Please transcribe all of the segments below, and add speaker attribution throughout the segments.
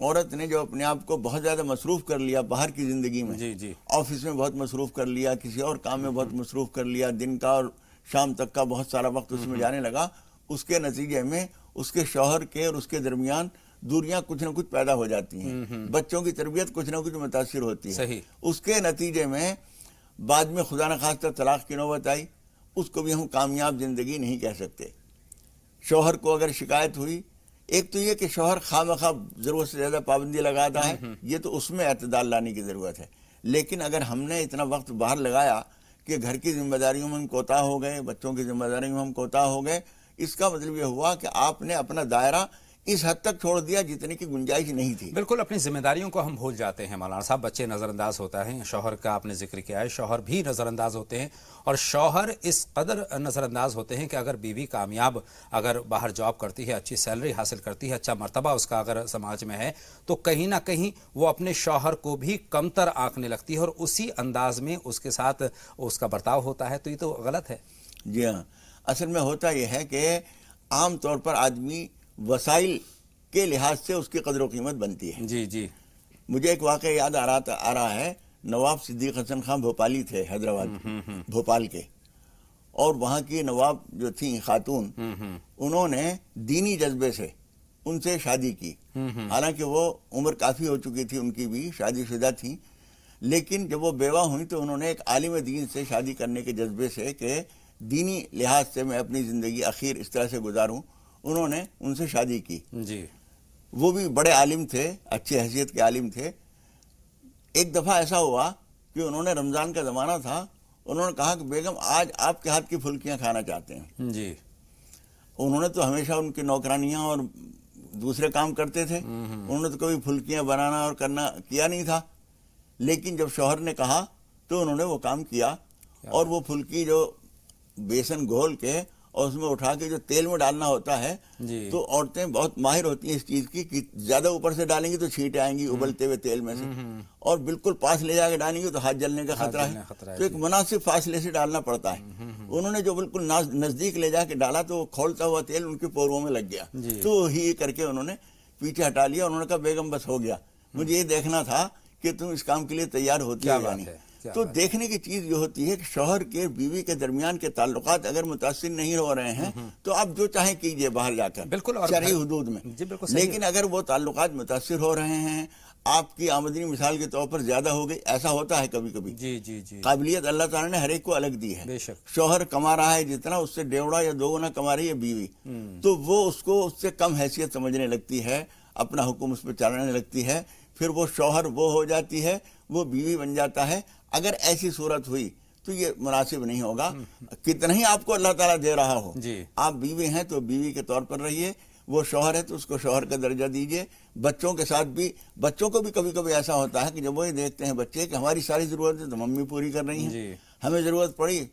Speaker 1: عورت نے جو اپنے آپ کو بہت زیادہ مصروف کر لیا باہر کی زندگی میں،
Speaker 2: جی جی
Speaker 1: آفس میں بہت مصروف کر لیا، کسی اور کام میں بہت مصروف کر لیا، دن کا اور شام تک کا بہت سارا وقت اس میں جانے لگا، اس کے نتیجے میں اس کے شوہر کے اور اس کے درمیان دوریاں کچھ نہ کچھ پیدا ہو جاتی ہیں، بچوں کی تربیت کچھ نہ کچھ متاثر ہوتی ہے،
Speaker 2: صحیح۔
Speaker 1: اس کے نتیجے میں بعد میں خدا نخواستہ طلاق کی نوبت آئی، اس کو بھی ہم کامیاب زندگی نہیں کہہ سکتے۔ شوہر کو اگر شکایت ہوئی، ایک تو یہ کہ شوہر خواہ مخواہ ضرورت سے زیادہ پابندی لگاتا ہے، یہ تو اس میں اعتدال لانے کی ضرورت ہے، لیکن اگر ہم نے اتنا وقت باہر لگایا کہ گھر کی ذمہ داریوں میں ہم کوتاہ ہو گئے، بچوں کی ذمہ داریوں میں ہم کوتاہ ہو گئے، اس کا مطلب یہ ہوا کہ آپ نے اپنا دائرہ اس حد تک چھوڑ دیا جتنے کی گنجائش نہیں تھی۔
Speaker 2: بالکل اپنی ذمہ داریوں کو ہم بھول جاتے ہیں مولانا صاحب، بچے نظر انداز ہوتا ہے، شوہر کا آپ نے ذکر کیا ہے، شوہر بھی نظر انداز ہوتے ہیں، اور شوہر اس قدر نظر انداز ہوتے ہیں کہ اگر بیوی کامیاب اگر باہر جاب کرتی ہے، اچھی سیلری حاصل کرتی ہے، اچھا مرتبہ اس کا اگر سماج میں ہے، تو کہیں نہ کہیں وہ اپنے شوہر کو بھی کمتر آنکھنے لگتی ہے اور اسی انداز میں اس کے ساتھ اس کا برتاؤ ہوتا ہے، تو یہ تو غلط ہے۔
Speaker 1: جی ہاں، اصل میں ہوتا یہ ہے کہ عام طور پر آدمی وسائل کے لحاظ سے اس کی قدر و قیمت بنتی ہے۔
Speaker 2: جی جی
Speaker 1: مجھے ایک واقعہ یاد آ رہا ہے، نواب صدیق حسن خان بھوپالی تھے، حیدرآباد بھوپال کے، اور وہاں کی نواب جو تھیں خاتون، انہوں نے دینی جذبے سے ان سے شادی کی، حالانکہ وہ عمر کافی ہو چکی تھی، ان کی بھی شادی شدہ تھیں، لیکن جب وہ بیوہ ہوئیں تو انہوں نے ایک عالم دین سے شادی کرنے کے جذبے سے کہ دینی لحاظ سے میں اپنی زندگی اخیر اس طرح سے گزاروں، انہوں نے ان سے شادی کی۔
Speaker 2: جی
Speaker 1: وہ بھی بڑے عالم تھے، اچھی حیثیت کے عالم تھے۔ ایک دفعہ ایسا ہوا کہ انہوں نے، رمضان کا زمانہ تھا، انہوں نے کہا کہ بیگم آج آپ کے ہاتھ کی پھلکیاں کھانا چاہتے ہیں۔
Speaker 2: جی
Speaker 1: انہوں نے تو ہمیشہ ان کی نوکرانیاں اور دوسرے کام کرتے تھے، انہوں نے تو کبھی پھلکیاں بنانا اور کرنا کیا نہیں تھا، لیکن جب شوہر نے کہا تو انہوں نے وہ کام کیا، اور وہ پھلکی جو بیسن گھول کے اور اس میں اٹھا کے جو تیل میں ڈالنا ہوتا ہے،
Speaker 2: جی
Speaker 1: تو عورتیں بہت ماہر ہوتی ہیں اس چیز کی کہ زیادہ اوپر سے ڈالیں گی تو چھینٹیں آئیں گی ابلتے ہوئے تیل میں سے، اور بالکل پاس لے جا کے ڈالیں گی تو ہاتھ جلنے کا خطرہ ہے، تو ایک مناسب فاصلے سے ڈالنا پڑتا ہے۔ انہوں نے جو بالکل نزدیک لے جا کے ڈالا تو وہ کھولتا ہوا تیل ان کے پوروں میں لگ گیا، تو ہی کر کے انہوں نے پیچھے ہٹا لیا، انہوں نے کہا بیگم بس ہو گیا، مجھے یہ دیکھنا تھا کہ تم اس کام کے لیے تیار ہوتی ہے یا نہیں۔ تو دیکھنے کی چیز یہ ہوتی ہے کہ شوہر کے بیوی کے درمیان کے تعلقات اگر متاثر نہیں ہو رہے ہیں تو آپ جو چاہیں کیجئے باہر جا کر،
Speaker 2: بالکل، اور
Speaker 1: شرعی حدود میں، لیکن اگر وہ تعلقات متاثر ہو رہے ہیں، آپ کی آمدنی مثال کے طور پر زیادہ ہو گئی، ایسا ہوتا ہے کبھی کبھی،
Speaker 2: جی جی جی
Speaker 1: قابلیت اللہ تعالیٰ نے ہر ایک کو الگ دی ہے،
Speaker 2: بے شک،
Speaker 1: شوہر کما رہا ہے جتنا، اس سے ڈیوڑا یا دو گنا کما رہی ہے بیوی، تو وہ اس کو اس سے کم حیثیت سمجھنے لگتی ہے، اپنا حکم اس پہ چلانے لگتی ہے، پھر وہ شوہر وہ ہو جاتی ہے، وہ بیوی بن جاتا ہے۔ اگر ایسی صورت ہوئی تو یہ مناسب نہیں ہوگا، کتنا ہی آپ کو اللہ تعالیٰ دے رہا ہو، آپ بیوی ہیں تو بیوی کے طور پر رہیے، وہ شوہر ہے تو اس کو شوہر کا درجہ دیجئے۔ بچوں کے ساتھ بھی، بچوں کو بھی کبھی کبھی ایسا ہوتا ہے کہ جب وہ دیکھتے ہیں بچے کہ ہماری ساری ضرورتیں تو ممی پوری کر رہی ہیں، ہمیں ضرورت پڑی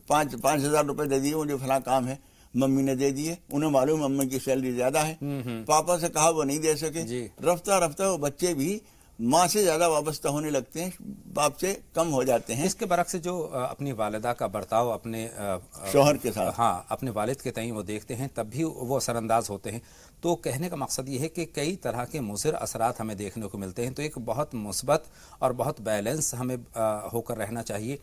Speaker 1: 5,000 روپے دے دیے، مجھے فلاں کام ہے، ممی نے دے دیے، انہیں معلوم ممی کی سیلری زیادہ ہے، پاپا سے کہا وہ نہیں دے سکے، رفتہ رفتہ وہ بچے بھی ماں سے زیادہ وابستہ ہونے لگتے ہیں، باپ سے کم ہو جاتے ہیں۔
Speaker 2: اس کے برعکس جو اپنی والدہ کا برتاؤ اپنے
Speaker 1: شوہر کے ساتھ،
Speaker 2: ہاں اپنے والد کے تئیں وہ دیکھتے ہیں، تب بھی وہ اثر انداز ہوتے ہیں۔ تو کہنے کا مقصد یہ ہے کہ کئی طرح کے مضر اثرات ہمیں دیکھنے کو ملتے ہیں، تو ایک بہت مثبت اور بہت بیلنس ہمیں ہو کر رہنا چاہیے۔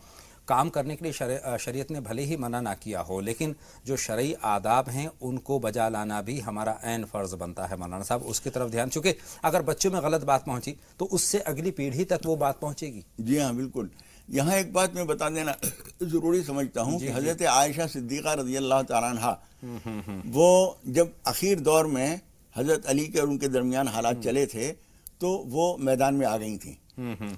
Speaker 2: کام کرنے کے لیے شریعت نے بھلے ہی منع نہ کیا ہو، لیکن جو شرعی آداب ہیں ان کو بجا لانا بھی ہمارا عین فرض بنتا ہے مولانا صاحب، اس کی طرف دھیان، چونکہ اگر بچوں میں غلط بات پہنچی تو اس سے اگلی پیڑھی تک وہ بات پہنچے گی۔
Speaker 1: جی ہاں بالکل۔ یہاں ایک بات میں بتا دینا ضروری سمجھتا ہوں کہ حضرت عائشہ صدیقہ رضی اللہ تعالیٰ عنہا، وہ جب اخیر دور میں حضرت علی کے اور ان کے درمیان حالات چلے تھے تو وہ میدان میں آ گئی تھیں،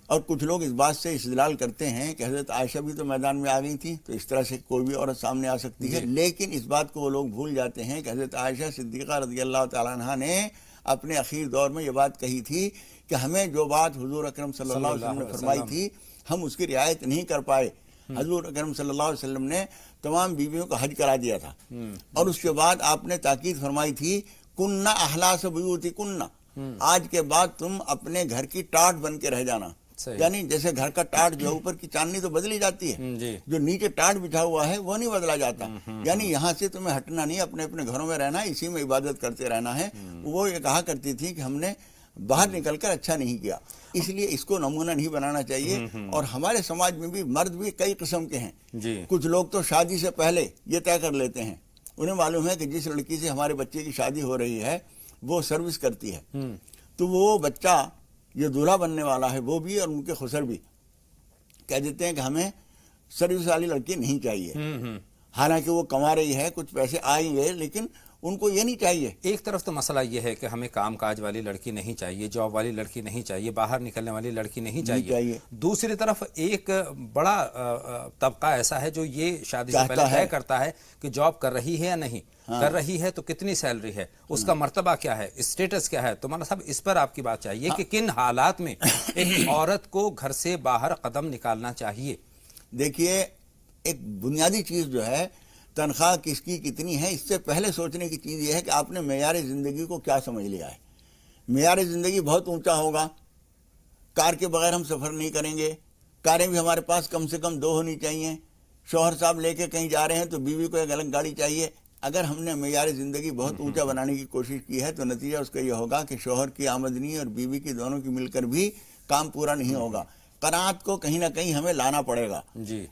Speaker 1: اور کچھ لوگ اس بات سے استدلال کرتے ہیں کہ حضرت عائشہ بھی تو میدان میں آ گئی تھیں، تو اس طرح سے کوئی بھی عورت سامنے آ سکتی ہے، لیکن اس بات کو وہ لوگ بھول جاتے ہیں کہ حضرت عائشہ صدیقہ رضی اللہ تعالیٰ عنہا نے اپنے اخیر دور میں یہ بات کہی تھی کہ ہمیں جو بات حضور اکرم صلی اللہ علیہ وسلم نے فرمائی تھی ہم اس کی رعایت نہیں کر پائے۔ حضور اکرم صلی اللہ علیہ وسلم نے تمام بیویوں کا حج کرا دیا تھا، اور اس کے بعد آپ نے تاکید فرمائی تھی کننا احلاس بیوتکن، آج کے بعد تم اپنے گھر کی ٹاٹ بن کے رہ جانا، یعنی جیسے گھر کا ٹاٹ جو اوپر کی چاندنی تو بدلی جاتی ہے، جو نیچے ٹاٹ بچھا ہوا ہے وہ نہیں بدلا جاتا، یعنی یہاں سے تمہیں ہٹنا نہیں، اپنے اپنے گھروں میں رہنا ہے، اسی میں عبادت کرتے رہنا ہے۔ وہ یہ کہا کرتی تھی کہ ہم نے باہر نکل کر اچھا نہیں کیا. اس لیے اس کو نمونہ نہیں بنانا چاہیے. اور ہمارے سماج میں بھی مرد بھی کئی قسم کے ہیں. کچھ لوگ تو شادی سے پہلے یہ طے کر لیتے ہیں, انہیں معلوم ہے کہ جس لڑکی سے ہمارے بچے کی شادی ہو رہی ہے وہ سروس کرتی ہے, تو وہ بچہ جو دولہا بننے والا ہے وہ بھی اور ان کے خسر بھی کہہ دیتے ہیں کہ ہمیں سروس والی لڑکی نہیں چاہیے. حالانکہ وہ کما رہی ہے, کچھ پیسے آئیں گے, لیکن ان کو یہ نہیں چاہیے.
Speaker 2: ایک طرف تو مسئلہ یہ ہے کہ ہمیں کام کاج والی لڑکی نہیں چاہیے, جاب والی لڑکی نہیں چاہیے, باہر نکلنے والی لڑکی نہیں چاہیے. دوسری طرف ایک بڑا طبقہ ایسا ہے جو یہ شادی سے پہلے طے کرتا ہے کہ جاب کر رہی ہے یا نہیں کر رہی ہے, تو کتنی سیلری ہے, اس کا مرتبہ کیا ہے, اسٹیٹس کیا ہے. تو مولانا صاحب اس پر آپ کی بات چاہیے کہ کن حالات میں ایک عورت کو گھر سے باہر قدم نکالنا چاہیے.
Speaker 1: دیکھیے, ایک بنیادی چیز جو ہے تنخواہ کس کی کتنی ہے, اس سے پہلے سوچنے کی چیز یہ ہے کہ آپ نے معیار زندگی کو کیا سمجھ لیا ہے. معیار زندگی بہت اونچا ہوگا, کار کے بغیر ہم سفر نہیں کریں گے, کاریں بھی ہمارے پاس کم سے کم 2 ہونی چاہیے. شوہر صاحب لے کے کہیں جا رہے ہیں تو بیوی کو ایک الگ گاڑی چاہیے. اگر ہم نے معیار زندگی بہت اونچا بنانے کی کوشش کی ہے تو نتیجہ اس کا یہ ہوگا کہ شوہر کی آمدنی اور بیوی کی دونوں کی مل کر بھی کام پورا نہیں ہوگا. قناعت کو کہیں نہ کہیں ہمیں لانا پڑے گا.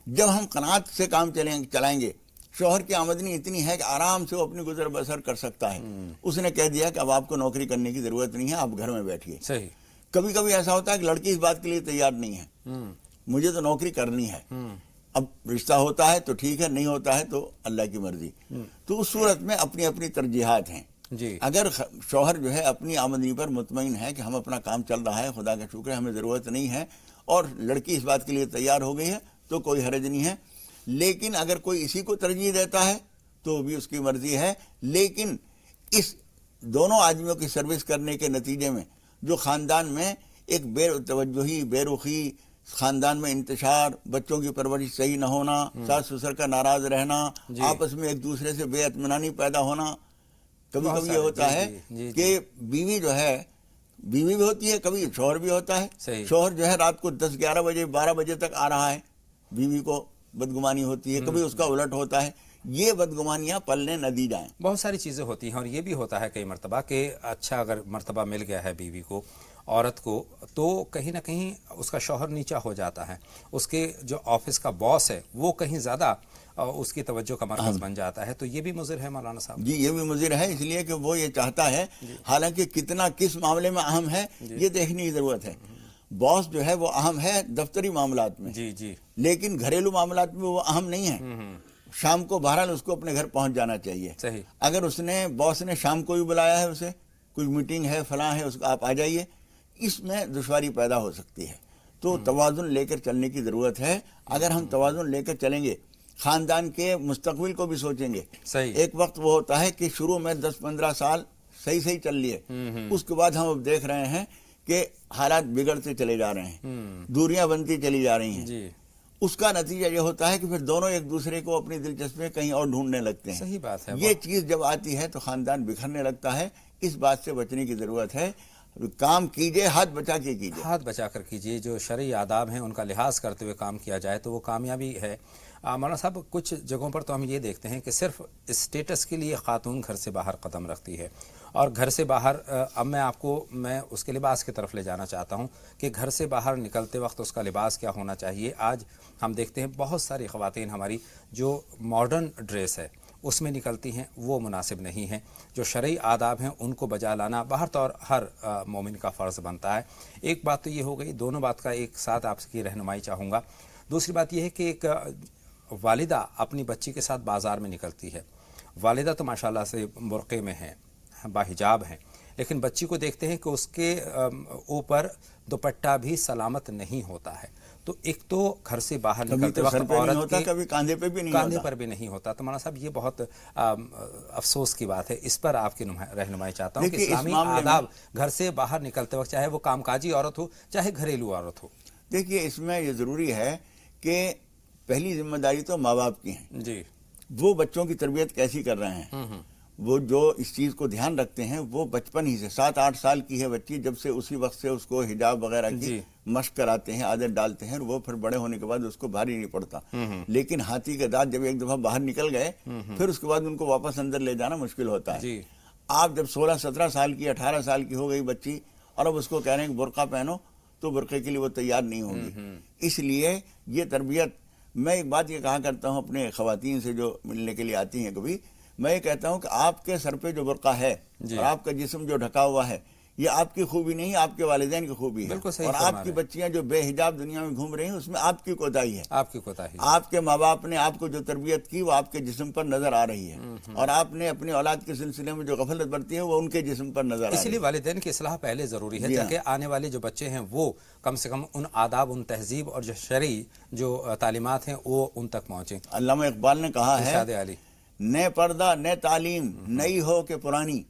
Speaker 1: جب ہم قناعت سے کام چلائیں گے, شوہر کی آمدنی اتنی ہے کہ آرام سے وہ اپنی گزر بسر کر سکتا ہے. اس نے کہہ دیا کہ اب آپ کو نوکری کرنے کی ضرورت نہیں ہے, آپ گھر میں بیٹھیے. کبھی کبھی ایسا ہوتا ہے کہ لڑکی اس بات کے لیے تیار نہیں ہے, مجھے تو نوکری کرنی ہے. اب رشتہ ہوتا ہے تو ٹھیک ہے, نہیں ہوتا ہے تو اللہ کی مرضی. تو اس صورت میں اپنی اپنی ترجیحات ہیں. اگر شوہر جو ہے اپنی آمدنی پر مطمئن ہے کہ ہم اپنا کام چل رہا ہے, خدا کا شکر ہے, ہمیں ضرورت نہیں ہے, اور لڑکی اس بات کے لیے تیار ہو گئی ہے تو کوئی حرج نہیں ہے. لیکن اگر کوئی اسی کو ترجیح دیتا ہے تو بھی اس کی مرضی ہے. لیکن اس دونوں آدمیوں کی سروس کرنے کے نتیجے میں جو خاندان میں ایک بے توجہی, بے رخی, خاندان میں انتشار, بچوں کی پرورش صحیح نہ ہونا, ساس سسر کا ناراض رہنا, آپس میں ایک دوسرے سے بے اطمینانی پیدا ہونا. کبھی کبھی یہ ہوتا ہے کہ بیوی جو ہے, بیوی بھی ہوتی ہے, کبھی شوہر بھی ہوتا ہے. شوہر جو ہے رات کو 10-11 بجے 12 بجے تک آ رہا ہے, بیوی کو بدگمانی ہوتی ہے. کبھی اس کا الٹ ہوتا ہے. یہ بدگمانیاں پلنے نہ دی جائیں.
Speaker 2: بہت ساری چیزیں ہوتی ہیں, اور یہ بھی ہوتا ہے کئی مرتبہ کہ اچھا اگر مرتبہ مل گیا ہے بیوی کو, عورت کو, تو کہیں نہ کہیں اس کا شوہر نیچا ہو جاتا ہے. اس کے جو آفس کا باس ہے وہ کہیں زیادہ اس کی توجہ کا مرکز بن جاتا ہے. تو یہ بھی مضر ہے مولانا صاحب.
Speaker 1: جی, یہ بھی مضر ہے, اس لیے کہ وہ یہ چاہتا ہے, حالانکہ کتنا کس معاملے میں اہم ہے یہ دیکھنے کی ضرورت ہے. باس جو ہے وہ اہم ہے دفتری معاملات میں, لیکن گھریلو معاملات میں وہ اہم نہیں ہے. شام کو بہرحال اس کو اپنے گھر پہنچ جانا چاہیے. اگر باس نے شام کو بھی بلایا ہے, اسے کوئی میٹنگ ہے, فلاں ہے, اس کو آپ آ جائیے, اس میں دشواری پیدا ہو سکتی ہے. تو توازن لے کر چلنے کی ضرورت ہے. اگر ہم توازن لے کر چلیں گے, خاندان کے مستقبل کو بھی سوچیں گے. ایک وقت وہ ہوتا ہے کہ شروع میں 10-15 سال صحیح چل لیے, اس کے بعد ہم اب دیکھ رہے ہیں کہ حالات بگڑتے چلے جا رہے ہیں, دوریاں بنتی چلی جا رہی ہیں. اس کا نتیجہ یہ ہوتا ہے کہ پھر دونوں ایک دوسرے کو اپنی دلچسپی کہیں اور ڈھونڈنے لگتے ہیں.
Speaker 2: صحیح بات ہے.
Speaker 1: یہ چیز جب آتی ہے تو خاندان بکھرنے لگتا ہے. اس بات سے بچنے کی ضرورت ہے. کام کیجئے, ہاتھ بچا کے کیجئے,
Speaker 2: ہاتھ بچا کر کیجئے. جو شرعی آداب ہیں ان کا لحاظ کرتے ہوئے کام کیا جائے تو وہ کامیابی ہے. مولانا صاحب, کچھ جگہوں پر تو ہم یہ دیکھتے ہیں کہ صرف اسٹیٹس کے لیے خاتون گھر سے باہر قدم رکھتی ہے, اور گھر سے باہر, اب میں اس کے لباس کی طرف لے جانا چاہتا ہوں کہ گھر سے باہر نکلتے وقت اس کا لباس کیا ہونا چاہیے. آج ہم دیکھتے ہیں بہت ساری خواتین ہماری جو ماڈرن ڈریس ہے اس میں نکلتی ہیں, وہ مناسب نہیں ہے. جو شرعی آداب ہیں ان کو بجا لانا باہر طور ہر مومن کا فرض بنتا ہے. ایک بات تو یہ ہو گئی, دونوں بات کا ایک ساتھ آپ کی رہنمائی چاہوں گا. دوسری بات یہ ہے کہ ایک والدہ اپنی بچی کے ساتھ بازار میں نکلتی ہے. والدہ تو ماشاءاللہ سے برقعے میں ہیں, باحجاب ہیں, لیکن بچی کو دیکھتے ہیں کہ اس کے اوپر دوپٹہ بھی سلامت نہیں ہوتا ہے. تو ایک تو گھر سے باہر نکلتے وقت عورت کے
Speaker 1: کبھی کاندھے
Speaker 2: پر بھی نہیں ہوتا. تو مولانا صاحب یہ بہت افسوس کی بات ہے. اس پر آپ کی رہنمائی چاہتا ہوں کہ اسلامی آداب گھر سے باہر نکلتے وقت, چاہے وہ کام کاجی عورت ہو چاہے گھریلو عورت ہو.
Speaker 1: دیکھیے, اس میں یہ ضروری ہے کہ پہلی ذمہ داری تو ماں باپ کی ہے. وہ بچوں کی تربیت کیسی کر رہے ہیں, وہ جو اس چیز کو دھیان رکھتے ہیں, وہ بچپن ہی سے 7-8 سال کی ہے بچی, جب سے اسی وقت سے اس کو حجاب وغیرہ کی مشق کراتے ہیں, عادت ڈالتے ہیں, وہ پھر بڑے ہونے کے بعد اس کو بھاری نہیں پڑتا. لیکن ہاتھی کے دانت جب ایک دفعہ باہر نکل گئے, پھر اس کے بعد ان کو واپس اندر لے جانا مشکل ہوتا ہے. آپ جب 16-17 سال کی 18 سال کی ہو گئی بچی, اور اب اس کو کہہ رہے ہیں کہ برقع پہنو تو برقعے کے لیے وہ تیار نہیں ہوگی. اس لیے یہ تربیت، میں ایک بات یہ کہا کرتا ہوں اپنے خواتین سے جو ملنے کے لیے آتی ہیں کبھی، میں یہ کہتا ہوں کہ آپ کے سر پہ جو برقع ہے اور آپ کا جسم جو ڈھکا ہوا ہے، یہ آپ کی خوبی نہیں، آپ کے والدین کی خوبی ہے. اور آپ کی بچیاں جو بے حجاب دنیا میں گھوم رہی ہیں، اس میں آپ کی کوتاہی ہے.
Speaker 2: آپ کی کوتاہی.
Speaker 1: آپ کے ماں باپ نے آپ کو جو تربیت کی وہ آپ کے جسم پر نظر آ رہی ہے، اور آپ نے اپنی اولاد کے سلسلے میں جو غفلت برتی ہے وہ ان کے جسم پر نظر آ رہی ہے.
Speaker 2: اس لیے والدین کی اصلاح پہلے ضروری ہے تاکہ آنے والے جو بچے ہیں وہ کم سے کم ان آداب، ان تہذیب اور جو شرعی جو تعلیمات ہیں وہ ان تک پہنچیں.
Speaker 1: علامہ اقبال نے کہا ہے،
Speaker 2: ارشاد علی،
Speaker 1: نئے پردہ نئے تعلیم نئی ہو کہ پرانی،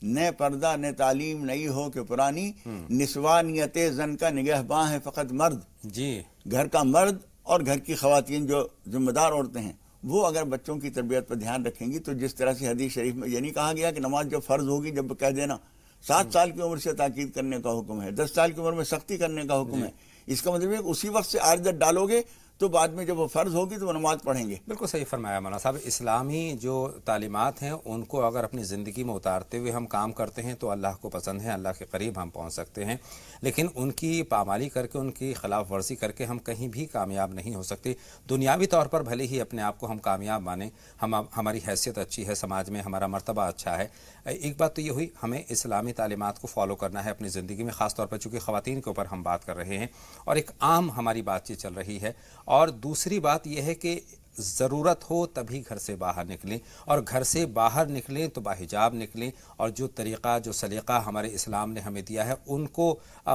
Speaker 1: نئے پردہ نئے تعلیم نئی ہو کہ پرانی، نسوانیت زن کا نگہباں ہے فقط مرد.
Speaker 2: جی،
Speaker 1: گھر کا مرد اور گھر کی خواتین جو ذمہ دار عورتیں ہیں، وہ اگر بچوں کی تربیت پر دھیان رکھیں گی تو جس طرح سے حدیث شریف میں یہ نہیں کہا گیا کہ نماز جب فرض ہوگی جب کہہ دینا، 7 سال کی عمر سے تاکید کرنے کا حکم ہے، 10 سال کی عمر میں سختی کرنے کا حکم ہے. اس کا مطلب ہے کہ اسی وقت سے عادت ڈالو گے تو بعد میں جب وہ فرض ہوگی تو وہ نماز پڑھیں گے.
Speaker 2: بالکل صحیح فرمایا مولانا صاحب. اسلامی جو تعلیمات ہیں ان کو اگر اپنی زندگی میں اتارتے ہوئے ہم کام کرتے ہیں تو اللہ کو پسند ہے، اللہ کے قریب ہم پہنچ سکتے ہیں. لیکن ان کی پامالی کر کے، ان کی خلاف ورزی کر کے ہم کہیں بھی کامیاب نہیں ہو سکتے. دنیاوی طور پر بھلے ہی اپنے آپ کو ہم کامیاب مانیں، ہماری حیثیت اچھی ہے، سماج میں ہمارا مرتبہ اچھا ہے. ایک بات تو یہ ہوئی، ہمیں اسلامی تعلیمات کو فالو کرنا ہے اپنی زندگی میں، خاص طور پر چونکہ خواتین کے اوپر ہم بات کر رہے ہیں اور ایک عام ہماری بات چیت چل رہی ہے. اور دوسری بات یہ ہے کہ ضرورت ہو تبھی گھر سے باہر نکلیں، اور گھر سے باہر نکلیں تو باحجاب نکلیں، اور جو طریقہ جو سلیقہ ہمارے اسلام نے ہمیں دیا ہے ان کو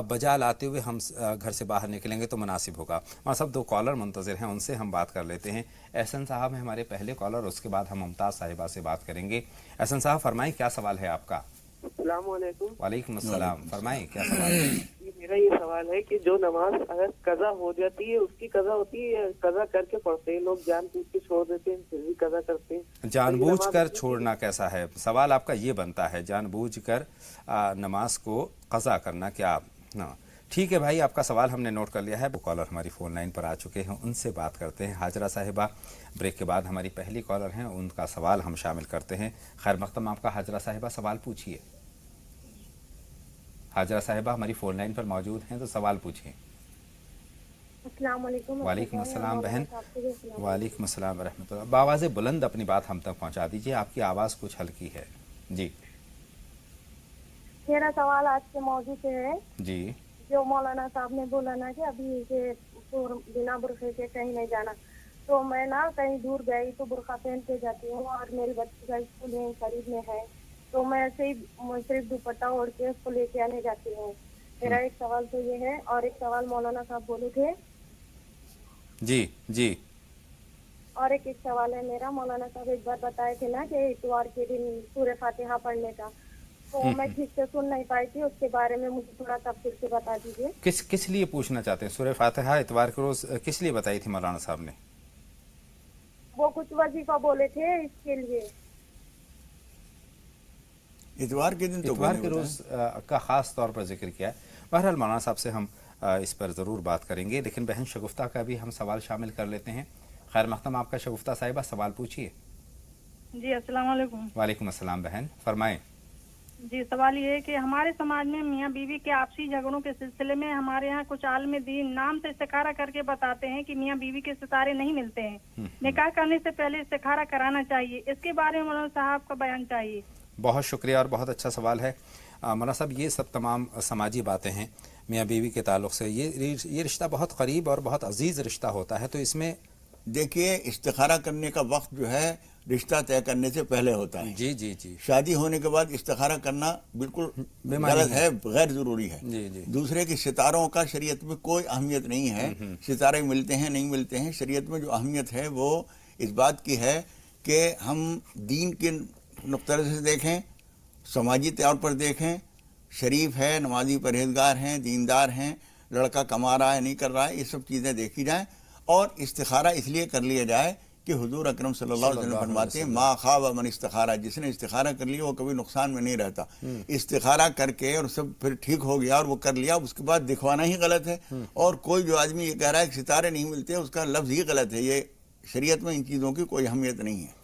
Speaker 2: بجا لاتے ہوئے ہم گھر سے باہر نکلیں گے تو مناسب ہوگا. ہمارے سب 2 کالر منتظر ہیں، ان سے ہم بات کر لیتے ہیں. احسن صاحب ہیں ہمارے پہلے کالر، اس کے بعد ہم ممتاز صاحبہ سے بات کریں گے. احسن صاحب فرمائیں، کیا سوال ہے آپ کا؟
Speaker 3: السلام علیکم.
Speaker 2: وعلیکم السلام، فرمائیں کیا سوال ہے؟
Speaker 3: میرا یہ سوال ہے کہ جو نماز اگر قضا ہو جاتی ہے، اس کی قضا ہوتی ہے یا قضا کر کے پڑھتے ہیں لوگ، جان بوجھ کے چھوڑ دیتے ہیں پھر بھی قضا کرتے ہیں؟
Speaker 2: جان بوجھ کر چھوڑنا کیسا ہے؟ سوال آپ کا یہ بنتا ہے، جان بوجھ کر نماز کو قضا کرنا کیا؟ ٹھیک ہے بھائی، آپ کا سوال ہم نے نوٹ کر لیا ہے. وہ کالر ہماری فون لائن پر آ چکے ہیں، ان سے بات کرتے ہیں. حاجرہ صاحبہ بریک کے بعد ہماری پہلی کالر ہیں، ان کا سوال ہم شامل کرتے ہیں. خیر مقدم آپ کا. حاجرہ صاحبہ سوال پوچھیے. حاجرہ صاحبہ ہماری فون لائن پر موجود ہیں تو سوال پوچھیں.
Speaker 4: السلام علیکم.
Speaker 2: وعلیکم السلام بہن. وعلیکم السلام ورحمۃ اللہ. بآواز بلند اپنی بات ہم تک پہنچا دیجیے، آپ کی آواز کچھ ہلکی ہے. جی،
Speaker 4: میرا سوال آج کے موضوع سے ہے.
Speaker 2: جی،
Speaker 4: جو مولانا صاحب نے بولا نا کہ ابھی بنا برقعے کے کہیں نہیں جانا، تو میں نا کہیں دور گئی تو برقع پہن کے جاتی ہوں، اور میری بچی کا اسکول یہیں قریب میں ہے تو میں ایسے ہی صرف دوپٹہ اوڑھ کے اس کو لے کے آنے جاتی ہوں. میرا ایک سوال تو یہ ہے، اور ایک سوال مولانا صاحب بولے تھے.
Speaker 2: جی، جی،
Speaker 4: اور ایک سوال ہے میرا. مولانا صاحب ایک بار بتائے تھے نا کہ اتوار کے دن سورہ فاتحہ پڑھنے کا، تو میں ٹھیک سے سن نہیں پائی تھی، اس کے بارے میں مجھے تھوڑا تفصیل سے بتا دیجیے.
Speaker 2: کس لیے پوچھنا چاہتے ہیں؟ سورہ فاتحہ اتوار کے روز کس لیے بتائی تھی مولانا صاحب نے؟
Speaker 4: وہ کچھ وظیفہ بولے تھے اس کے لیے.
Speaker 1: اتوار کے دن تو
Speaker 2: اتوار کے روز کا خاص طور پر ذکر کیا ہے. بہرحال مولانا صاحب سے ہم اس پر ضرور بات کریں گے، لیکن بہن شگفتہ کا بھی ہم سوال شامل کر لیتے ہیں. خیر مقدم آپ کا. شگفتہ صاحبہ سوال پوچھیے.
Speaker 5: جی السلام علیکم.
Speaker 2: وعلیکم السلام بہن، فرمائیں.
Speaker 5: جی سوال یہ ہے کہ ہمارے سماج میں میاں بیوی کے آپسی جھگڑوں کے سلسلے میں ہمارے ہاں کچھ عالم دین نام سے استخارہ کر کے بتاتے ہیں کہ میاں بیوی کے ستارے نہیں ملتے ہیں، نکاح کرنے سے پہلے استخارہ کرانا چاہیے. اس کے بارے میں مولانا صاحب کا بیان چاہیے.
Speaker 2: بہت شکریہ اور بہت اچھا سوال ہے مولانا صاحب. یہ سب تمام سماجی باتیں ہیں میاں بیوی کے تعلق سے. یہ رشتہ بہت قریب اور بہت عزیز رشتہ ہوتا ہے، تو اس میں
Speaker 1: دیکھیے استخارہ کرنے کا وقت جو ہے رشتہ طے کرنے سے پہلے ہوتا ہے.
Speaker 2: جی جی جی،
Speaker 1: شادی ہونے کے بعد استخارہ کرنا بالکل غلط ہے، غیر ضروری ہے.
Speaker 2: جی جی،
Speaker 1: دوسرے کی ستاروں کا شریعت میں کوئی اہمیت نہیں ہے. ستارے ملتے ہیں نہیں ملتے ہیں، شریعت میں جو اہمیت ہے وہ اس بات کی ہے کہ ہم دین کے نقطہ نظر سے دیکھیں، سماجی طور پر دیکھیں، شریف ہے، نمازی پرہیزگار ہیں، دیندار ہیں، لڑکا کما رہا ہے نہیں کر رہا ہے، یہ سب چیزیں دیکھی جائیں. اور استخارہ اس لیے کر لیا جائے کہ حضور اکرم صلی اللہ علیہ وسلم فرماتے ہیں ما خاب من استخارہ، جس نے استخارہ کر لیا وہ کبھی نقصان میں نہیں رہتا. استخارہ کر کے اور سب پھر ٹھیک ہو گیا اور وہ کر لیا، اس کے بعد دکھوانا ہی غلط ہے. اور کوئی جو آدمی یہ کہہ رہا ہے کہ ستارے نہیں ملتے، اس کا لفظ ہی غلط ہے. یہ شریعت میں ان چیزوں کی کوئی اہمیت نہیں ہے.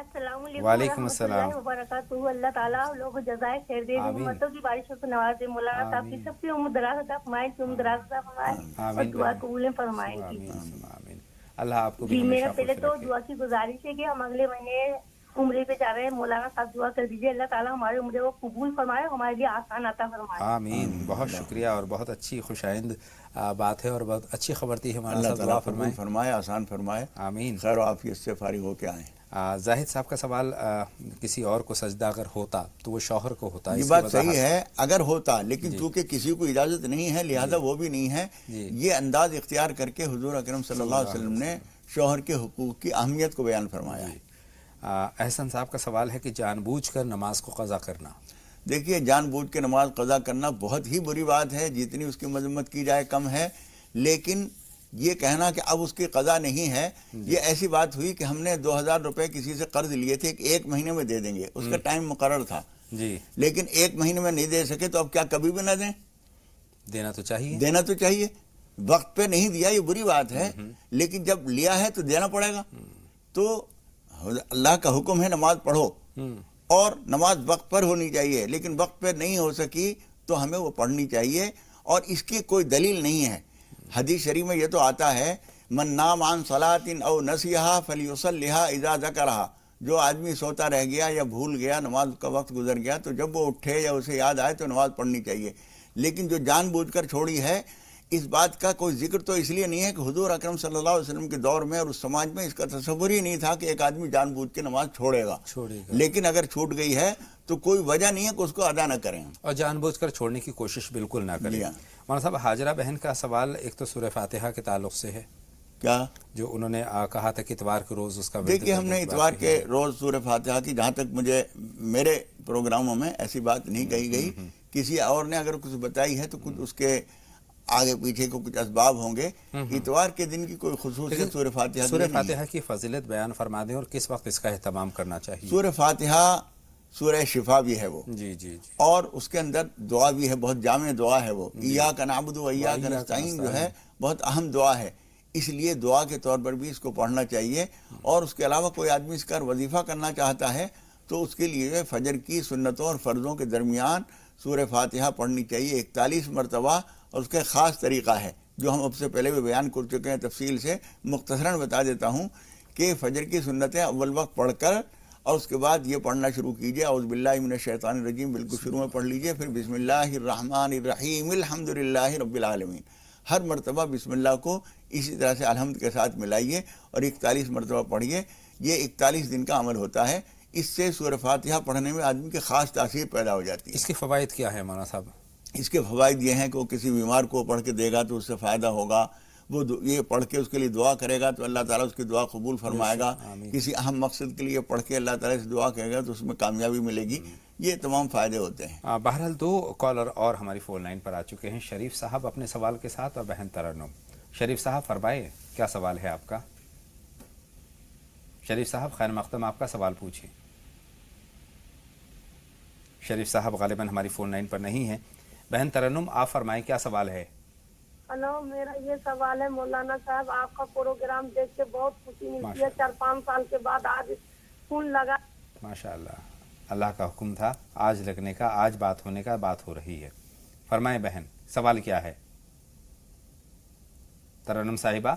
Speaker 6: السلام علیکم
Speaker 2: وعلیکم
Speaker 6: ورحمۃ
Speaker 2: السلام۔
Speaker 6: اللہ وبرکاتہ۔ اللہ تعالیٰ ہم لوگوں کو جزائے خیر دے،
Speaker 2: آمین۔
Speaker 6: نعمتوں کی بارشوں سے نوازے، مولانا صاحب کی
Speaker 2: آمین۔
Speaker 6: سب کی عمر دراز عطا فرمائے، کی عمر دراز عطا فرمائے اور
Speaker 2: آمین
Speaker 6: دعا
Speaker 2: بہن۔
Speaker 6: قبول فرمائے کی۔
Speaker 2: آمین ثم آمین۔ اللہ آپ کو بھی
Speaker 6: جی
Speaker 2: ہمیشہ
Speaker 6: میرا پہلے
Speaker 2: خوش
Speaker 6: تو
Speaker 2: رکھے۔
Speaker 6: دعا کی گزارش ہے کہ ہم اگلے مہینے عمرے پہ جا رہے ہیں، مولانا صاحب دعا کر دیجیے اللہ تعالیٰ ہمارے عمرے کو قبول فرمائے، ہمارے لیے آسان عطا فرمائے۔
Speaker 2: آمین۔ بہت شکریہ اور بہت اچھی خوش آئند بات ہے اور بہت اچھی خبر دی ہے مولانا
Speaker 1: اللہ
Speaker 2: صاحب، دعا
Speaker 1: تعالیٰ قبول
Speaker 2: فرمائیں۔
Speaker 1: فرمائے، آسان فرمائے،
Speaker 2: آمین۔
Speaker 1: خیر و عافیت سے فارغ ہو کے آئیں۔
Speaker 2: زاہد صاحب کا سوال کسی اور کو سجدہ اگر ہوتا تو وہ شوہر کو ہوتا،
Speaker 1: یہ
Speaker 2: اس کی
Speaker 1: بات
Speaker 2: وضاحت۔
Speaker 1: صحیح ہے اگر ہوتا، لیکن چونکہ کسی کو اجازت نہیں ہے لہذا وہ بھی نہیں ہے۔ یہ انداز اختیار کر کے حضور اکرم صلی اللہ علیہ وسلم نے شوہر کے حقوق کی اہمیت کو بیان فرمایا ہے۔
Speaker 2: احسن صاحب کا سوال ہے کہ جان بوجھ کر نماز کو قضا کرنا۔
Speaker 1: دیکھیے جان بوجھ کے نماز قضا کرنا بہت ہی بری بات ہے، جتنی اس کی مذمت کی جائے کم ہے، لیکن یہ کہنا کہ اب اس کی قضا نہیں ہے، یہ ایسی بات ہوئی کہ ہم نے 2000 روپے کسی سے قرض لیے تھے کہ 1 مہینے میں دے دیں گے، اس کا ٹائم مقرر تھا،
Speaker 2: جی
Speaker 1: لیکن 1 مہینے میں نہیں دے سکے تو اب کیا کبھی بھی نہ دیں؟
Speaker 2: دینا تو چاہیے۔
Speaker 1: دینا تو چاہیے، وقت پہ نہیں دیا یہ بری بات ہے، لیکن جب لیا ہے تو دینا پڑے گا۔ تو اللہ کا حکم ہے نماز پڑھو، اور نماز وقت پر ہونی چاہیے، لیکن وقت پہ نہیں ہو سکی تو ہمیں وہ پڑھنی چاہیے، اور اس کی کوئی دلیل نہیں ہے۔ حدیث شریف میں یہ تو آتا ہے من نام عن صلاۃ او نسیہا فلیصلیھا اذا ذکرھا، جو آدمی سوتا رہ گیا یا بھول گیا، نماز کا وقت گزر گیا تو جب وہ اٹھے یا اسے یاد آئے تو نماز پڑھنی چاہیے، لیکن جو جان بوجھ کر چھوڑی ہے اس بات کا کوئی ذکر تو اس لیے نہیں ہے کہ حضور اکرم صلی اللہ علیہ وسلم کے دور میں اور اس سماج میں اس کا تصور ہی نہیں تھا کہ ایک آدمی جان بوجھ کے نماز چھوڑے گا، لیکن اگر چھوٹ گئی ہے تو کوئی وجہ نہیں ہے کہ اس کو ادا نہ کریں،
Speaker 2: اور جان بوجھ کر چھوڑنے کی کوشش بالکل نہ کریں۔
Speaker 1: جی ہاں۔
Speaker 2: مولانا صاحب حاجرہ بہن کا سوال ایک تو سورہ فاتحہ کے تعلق سے ہے،
Speaker 1: کیا
Speaker 2: جو انہوں نے کہا تھا کہ اتوار کے روز اس کا ورد
Speaker 1: دیکھیے ہم
Speaker 2: کرنے
Speaker 1: نے
Speaker 2: کی بات
Speaker 1: اتوار
Speaker 2: کہی
Speaker 1: کے
Speaker 2: ہے۔
Speaker 1: روز سورہ فاتحہ کی جہاں تک مجھے میرے پروگراموں میں ایسی بات نہیں کہی گئی، کسی اور نے اگر کچھ بتائی ہے تو کچھ اس کے آگے پیچھے کو کچھ اسباب ہوں گے، اتوار کے دن کی کوئی خصوصیت سورہ فاتحہ
Speaker 2: سورہ
Speaker 1: کی نہیں ہے۔
Speaker 2: فاتحہ کی فضیلت بیان فرما دیں اور کس وقت اس کا اہتمام کرنا چاہیے۔
Speaker 1: سورہ فاتحہ سورہ شفا بھی ہے وہ،
Speaker 2: جی جی جی۔
Speaker 1: اور اس کے اندر دعا بھی ہے، بہت جامع دعا ہے وہ، ایاک نعبد و ایاک نستعین جو ہے بہت اہم دعا ہے، اس لیے دعا کے طور پر بھی اس کو پڑھنا چاہیے، اور اس کے علاوہ کوئی آدمی اس کا وظیفہ کرنا چاہتا ہے تو اس کے لیے فجر کی سنتوں اور فرضوں کے درمیان سورہ فاتحہ پڑھنی چاہیے 41 مرتبہ، اور اس کا خاص طریقہ ہے جو ہم اب سے پہلے بھی بیان کر چکے ہیں تفصیل سے، مختصراً بتا دیتا ہوں کہ فجر کی سنتیں اول وقت پڑھ کر اور اس کے بعد یہ پڑھنا شروع کیجئے اعوذ باللہ من الشیطان الرجیم، بالکل شروع میں پڑھ لیجئے، پھر بسم اللہ الرحمن الرحیم الحمدللہ رب العالمین، ہر مرتبہ بسم اللہ کو اسی طرح سے الحمد کے ساتھ ملائیے اور 41 مرتبہ پڑھیے، یہ 41 دن کا عمل ہوتا ہے، اس سے سورہ فاتحہ پڑھنے میں آدمی کی خاص تاثیر پیدا ہو جاتی ہے۔
Speaker 2: اس کے فوائد کیا ہے مولانا صاحب؟
Speaker 1: اس کے فوائد یہ ہیں کہ وہ کسی بیمار کو پڑھ کے دے گا تو اس سے فائدہ ہوگا، وہ یہ پڑھ کے اس کے لیے دعا کرے گا تو اللہ تعالیٰ اس کی دعا قبول فرمائے گا، کسی اہم مقصد کے لیے پڑھ کے اللہ تعالیٰ سے دعا کرے گا تو اس میں کامیابی ملے گی، یہ تمام فائدے ہوتے ہیں۔
Speaker 2: بہرحال 2 کالر اور ہماری فون لائن پر آ چکے ہیں، شریف صاحب اپنے سوال کے ساتھ اور بہن ترنم۔ شریف صاحب فرمائے کیا سوال ہے آپ کا؟ شریف صاحب خیر مقدم، آپ کا سوال پوچھیں۔ شریف صاحب غالباً ہماری فون لائن پر نہیں ہیں۔ بہن ترنم آپ فرمائیں کیا سوال ہے؟
Speaker 4: ہلو، میرا یہ سوال ہے مولانا صاحب، آپ کا پروگرام دیکھ کے بہت خوشی ملتی ہے، 4-5 سال کے بعد آج فون لگا۔
Speaker 2: ماشاء اللہ، اللہ کا حکم تھا آج لگنے کا، آج بات ہونے کا، بات ہو رہی ہے۔ فرمائیں بہن سوال کیا ہے؟ ترنم صاحبہ،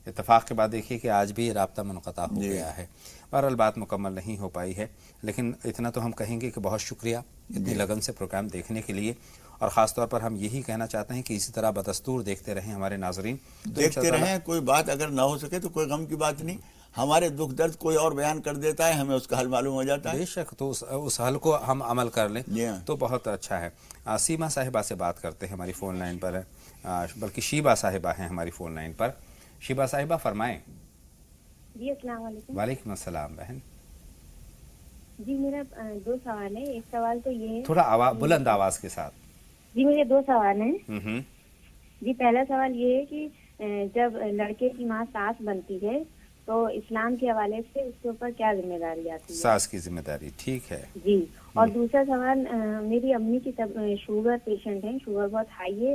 Speaker 2: اتفاق کے بعد دیکھیے کہ آج بھی رابطہ منقطع ہو گیا ہے، بہرحال بات مکمل نہیں ہو پائی ہے، لیکن اتنا تو ہم کہیں گے کہ بہت شکریہ اتنی لگن سے پروگرام دیکھنے کے لیے، اور خاص طور پر ہم یہی کہنا چاہتے ہیں کہ اسی طرح بدستور دیکھتے رہیں ہمارے ناظرین،
Speaker 1: دیکھتے رہیں، کوئی بات اگر نہ ہو سکے تو کوئی غم کی بات نہیں، ہمارے دکھ درد کوئی اور بیان کر دیتا ہے، ہمیں اس کا حل معلوم ہو جاتا ہے،
Speaker 2: بے شک، تو اس حل کو ہم عمل کر لیں تو بہت اچھا ہے۔ سیما صاحبہ سے بات کرتے ہیں، ہماری فون لائن پر بلکہ شیبہ صاحبہ ہیں ہماری فون لائن پر۔ شیبہ صاحبہ فرمائیں۔
Speaker 7: جی السلام علیکم۔
Speaker 2: وعلیکم السلام بہن۔
Speaker 7: جی میرا 2 سوال ہے، ایک سوال تو یہ ہے،
Speaker 2: تھوڑا بلند آواز کے ساتھ۔
Speaker 7: جی میرے 2 سوال ہیں۔ جی پہلا سوال یہ ہے کہ جب لڑکے کی ماں ساس بنتی ہے تو اسلام کے حوالے سے اس کے اوپر کیا ذمہ داری آتی ہے؟
Speaker 2: ساس کی ذمہ داری، ٹھیک ہے
Speaker 7: جی۔ اور دوسرا سوال، میری امی کی شوگر پیشنٹ ہیں، شوگر بہت ہائی ہے،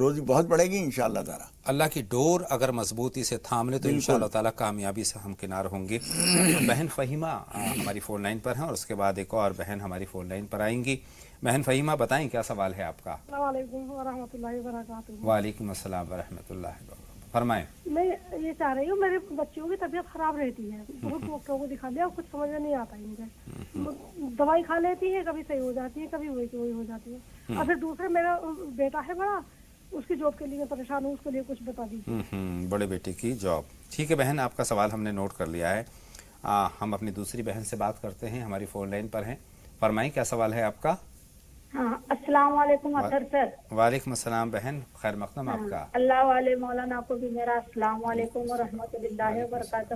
Speaker 1: روزی بہت بڑھے گی انشاءاللہ تعالی.
Speaker 2: اللہ کی ڈور اگر مضبوطی سے تھام لے تو انشاءاللہ تعالی کامیابی سے ہم کنار ہوں گے. بہن فہیمہ ہماری فون لائن پر ہیں اور اس کے بعد ایک اور بہن ہماری فون لائن پر آئیں گی. بہن فہیمہ بتائیں کیا سوال ہے آپ کا؟
Speaker 8: السلام علیکم ورحمۃ اللہ وبرکاتہ.
Speaker 2: وعلیکم السلام ورحمۃ اللہ وبرکاتہ. فرمائیں.
Speaker 8: میں یہ چاہ رہی ہوں، میرے بچوں کی طبیعت خراب رہتی ہے، بہت ڈاکٹروں کو دکھا لیا، کچھ سمجھ میں نہیں آتا ہے مجھے. دوائی کھا لیتی ہے، کبھی صحیح ہو جاتی ہے، کبھی وہی ہو جاتی ہے. اور پھر دوسرے میرا بیٹا ہے بڑا، اس کی جاب کے لیے پریشان ہوں، اس کے لیے کچھ بتا دیجیے.
Speaker 2: بڑے بیٹے کی جاب. ٹھیک ہے بہن، آپ کا سوال ہم نے نوٹ کر لیا ہے. ہم اپنی دوسری بہن سے بات کرتے ہیں، ہماری فون لائن پر ہیں. فرمائیں کیا سوال ہے آپ کا؟
Speaker 9: ہاں السلام علیکم اطہر سر.
Speaker 2: وعلیکم السلام بہن، خیر مقدم آپ کا.
Speaker 9: اللہ والے مولانا کو بھی میرا السلام علیکم ورحمۃ اللہ وبرکاتہ.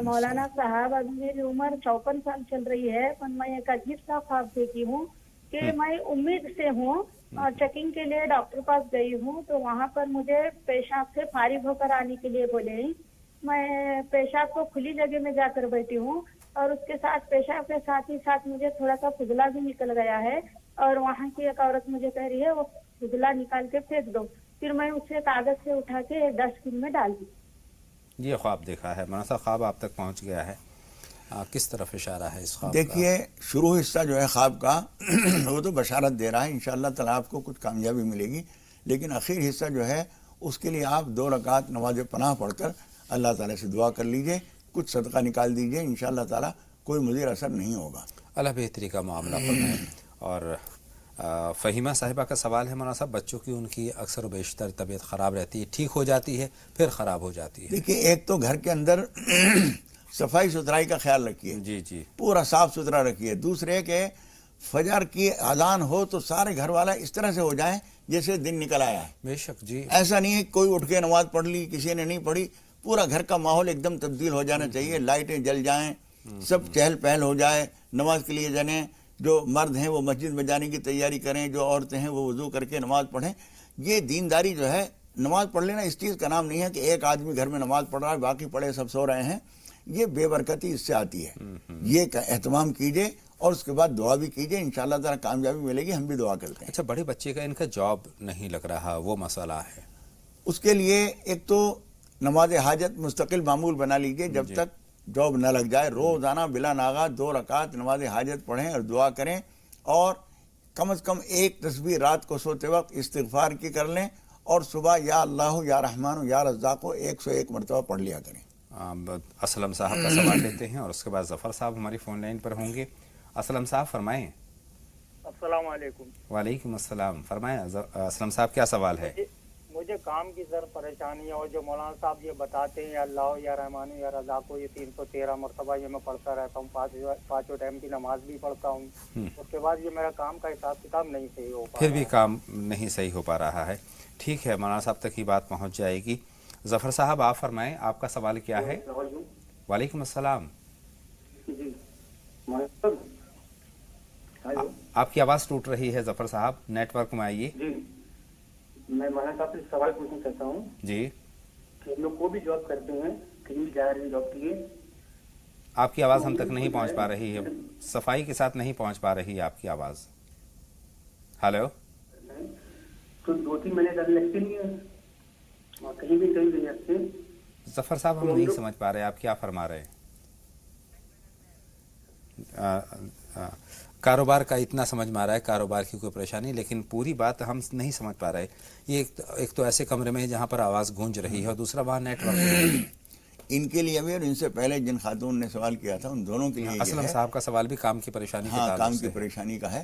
Speaker 9: مولانا صاحب ابھی میری عمر 54 سال چل رہی ہے، پر میں ایک عجیب سا خواب دیکھی ہوں کہ میں امید سے ہوں اور چیکنگ کے لیے ڈاکٹر پاس گئی ہوں، تو وہاں پر مجھے پیشاب سے فارغ ہو کر آنے کے لیے بولے. میں پیشاب کو کھلی جگہ میں جا کر بیٹھی ہوں اور اس کے ساتھ پیشاب کے ساتھ ہی ساتھ مجھے تھوڑا سا فضلہ بھی نکل گیا ہے، اور وہاں کی ایک عورت مجھے کہہ رہی ہے وہ فضلہ نکال کے پھینک دو. پھر میں اسے کاغذ سے اٹھا کے ڈسٹ بن میں ڈال دی.
Speaker 2: یہ خواب دیکھا ہے مولانا صاحب، خواب آپ تک پہنچ گیا ہے، کس طرف اشارہ ہے اس خواب کا؟
Speaker 1: دیکھیے شروع حصہ جو ہے خواب کا وہ تو بشارت دے رہا ہے انشاءاللہ تعالی آپ کو کچھ کامیابی ملے گی، لیکن آخر حصہ جو ہے اس کے لیے آپ 2 رکعت نماز پناہ پڑھ کر اللہ تعالی سے دعا کر لیجئے، کچھ صدقہ نکال دیجئے، انشاءاللہ تعالی کوئی مضر اثر نہیں ہوگا.
Speaker 2: اللہ بہتری کا معاملہ فرمائے. اور فہیمہ صاحبہ کا سوال ہے مولانا صاحب، بچوں کی ان کی اکثر و بیشتر طبیعت خراب رہتی ہے، ٹھیک ہو جاتی ہے پھر خراب ہو جاتی ہے.
Speaker 1: دیکھیے ایک تو گھر کے اندر صفائی ستھرائی کا خیال رکھیے،
Speaker 2: جی
Speaker 1: پورا صاف ستھرا رکھیے. دوسرے کہ فجر کی اذان ہو تو سارے گھر والا اس طرح سے ہو جائیں جیسے دن نکل آیا ہے.
Speaker 2: بے شک جی.
Speaker 1: ایسا نہیں ہے کوئی اٹھ کے نماز پڑھ لی کسی نے نہیں پڑھی، پورا گھر کا ماحول ایک دم تبدیل ہو جانا چاہیے. لائٹیں جل جائیں، سب چہل پہل ہو جائے، نماز کے لیے جانے. جو مرد ہیں وہ مسجد میں جانے کی تیاری کریں، جو عورتیں ہیں وہ وضو کر کے نماز پڑھیں. یہ دینداری جو ہے، نماز پڑھ لینا اس چیز کا نام نہیں ہے کہ ایک آدمی گھر میں نماز پڑھ رہا ہے باقی پڑھے سب سو رہے ہیں. یہ بے برکتی اس سے آتی ہے. یہ اہتمام کیجئے اور اس کے بعد دعا بھی کیجئے، انشاءاللہ تعالی کامیابی ملے گی. ہم بھی دعا کرتے ہیں.
Speaker 2: اچھا، بڑے بچے کا ان کا جاب نہیں لگ رہا، وہ مسئلہ ہے.
Speaker 1: اس کے لیے ایک تو نماز حاجت مستقل معمول بنا لیجئے جب تک جاب نہ لگ جائے. روزانہ بلا ناغہ 2 رکعت نماز حاجت پڑھیں اور دعا کریں، اور کم از کم 1 تسبیح رات کو سوتے وقت استغفار کی کر لیں، اور صبح یا اللہ یا رحمان یا رزاق 101 مرتبہ پڑھ لیا کریں.
Speaker 2: اسلم صاحب کا سوال لیتے ہیں اور اس کے بعد ظفر صاحب ہماری فون لائن پر ہوں گے. اسلم صاحب فرمائیں.
Speaker 10: السلام علیکم.
Speaker 2: وعلیکم السلام. فرمائیں اسلم صاحب کیا سوال ہے؟
Speaker 10: مجھے کام کی سر پریشانی ہے، اور جو مولانا صاحب یہ بتاتے ہیں اللہ یا رحمان یا رزاق یہ 313 مرتبہ یہ میں پڑھتا رہتا ہوں، 5 ٹائم کی نماز بھی پڑھتا ہوں. اس کے بعد یہ میرا کام کا حساب کتاب نہیں صحیح ہو پا رہا ہے.
Speaker 2: پھر بھی کام نہیں صحیح ہو پا رہا ہے. ٹھیک ہے، مولانا صاحب تک یہ بات پہنچ جائے گی. ظفر صاحب آپ فرمائیں، آپ کا سوال کیا ہے؟ وعلیکم السلام. آپ کی آواز ٹوٹ رہی ہے ظفر صاحب، نیٹ ورک میں آئیے.
Speaker 11: میں مولانا صاحب سے سوال پوچھنا چاہتا ہوں
Speaker 2: جی
Speaker 11: کہ ہم لوگ کو بھی جاب کرتے ہیں، کہیں جا رہے ہیں جاب کے لیے.
Speaker 2: آپ کی آواز ہم تک نہیں پہنچ پا رہی ہے، صفائی کے ساتھ نہیں پہنچ پا رہی ہے آپ کی آواز. ہلو.
Speaker 11: تو 2-3 مہینے زیادہ لگتے نہیں ہیں، کہیں بھی کہیں نہیں لگتے.
Speaker 2: ظفر صاحب ہم نہیں سمجھ پا رہے آپ کیا فرما رہے ہیں. کاروبار کا اتنا سمجھ میں آ رہا ہے، کاروبار کی کوئی پریشانی، لیکن پوری بات ہم نہیں سمجھ پا رہے. یہ ایک تو ایسے کمرے میں جہاں پر آواز گونج رہی ہے، اور دوسرا وہاں نیٹ ورک.
Speaker 1: ان کے لیے بھی اور ان سے پہلے جن خاتون نے سوال کیا تھا ان دونوں کے لیے
Speaker 2: اسلم صاحب کا سوال بھی کام کی پریشانی کے تعلق سے.
Speaker 1: کام کی پریشانی کا ہے.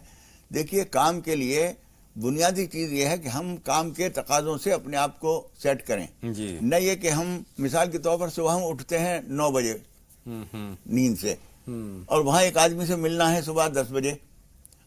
Speaker 1: دیکھیے کام کے لیے بنیادی چیز یہ ہے کہ ہم کام کے تقاضوں سے اپنے آپ کو سیٹ کریں. نہ یہ کہ ہم مثال کے طور پر صبح ہم اٹھتے ہیں 9 بجے نیند سے، اور وہاں ایک آدمی سے ملنا ہے صبح 10 بجے.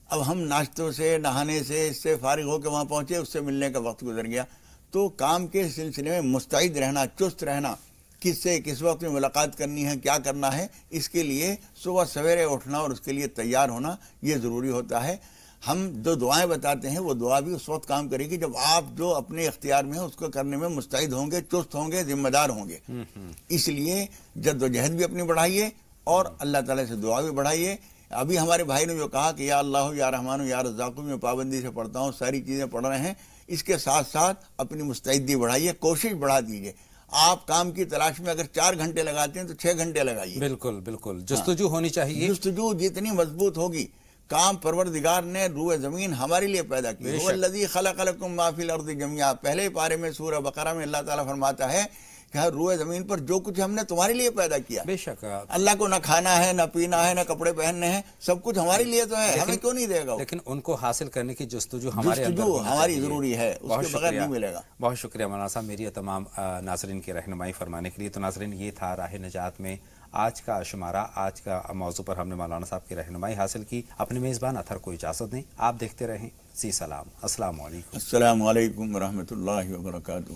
Speaker 1: اب ہم ناشتوں سے نہانے سے اس سے فارغ ہو کے وہاں پہنچے، اس سے ملنے کا وقت گزر گیا. تو کام کے سلسلے میں مستعد رہنا، چست رہنا، کس سے کس وقت میں ملاقات کرنی ہے، کیا کرنا ہے، اس کے لیے صبح سویرے اٹھنا اور اس کے لیے تیار ہونا یہ ضروری ہوتا ہے. ہم جو دعائیں بتاتے ہیں وہ دعا بھی اس وقت کام کرے گی جب آپ جو اپنے اختیار میں ہیں اس کو کرنے میں مستعد ہوں گے، چست ہوں گے، ذمہ دار ہوں گے. اس لیے جد و جہد بھی اپنی بڑھائیے اور اللہ تعالیٰ سے دعا بھی بڑھائیے. ابھی ہمارے بھائی نے جو کہا کہ یا اللہ یا رحمان یا رزاق میں پابندی سے پڑھتا ہوں، ساری چیزیں پڑھ رہے ہیں، اس کے ساتھ ساتھ اپنی مستعدی بڑھائیے، کوشش بڑھا دیجیے۔ آپ کام کی تلاش میں اگر 4 گھنٹے لگاتے ہیں تو 6 گھنٹے لگائیے۔
Speaker 2: بالکل بالکل، جستجو ہونی چاہیے۔
Speaker 1: جستجو جتنی مضبوط ہوگی، کام پروردگار نے روئے زمین ہمارے لیے پیدا کی۔ هو الذی خلق لکم ما فی الارض جميعا، پہلے پارے میں سورہ بقرہ میں اللہ تعالیٰ فرماتا ہے کہ روئے زمین پر جو کچھ ہم نے تمہارے لیے پیدا کیا۔
Speaker 2: بے شک
Speaker 1: اللہ کو نہ کھانا ہے، نہ پینا ہے، نہ کپڑے پہننے ہیں، سب کچھ ہمارے لیے تو ہے، ہمیں کیوں نہیں دے گا؟
Speaker 2: لیکن ان کو حاصل کرنے کی جستجو ہمارے اندر
Speaker 1: ہماری ضروری ہے، اس کے بغیر نہیں ملے گا۔
Speaker 2: بہت شکریہ مولانا صاحب میری تمام ناظرین کی رہنمائی فرمانے کے لیے۔ تو ناظرین، یہ تھا راہ نجات میں آج کا شمارہ، آج کا موضوع پر ہم نے مولانا صاحب کی رہنمائی حاصل کی۔ اپنے میزبان اطہر کو اجازت دیں، آپ دیکھتے رہیں زی سلام۔ السلام علیکم۔
Speaker 1: السلام علیکم ورحمۃ اللہ وبرکاتہ۔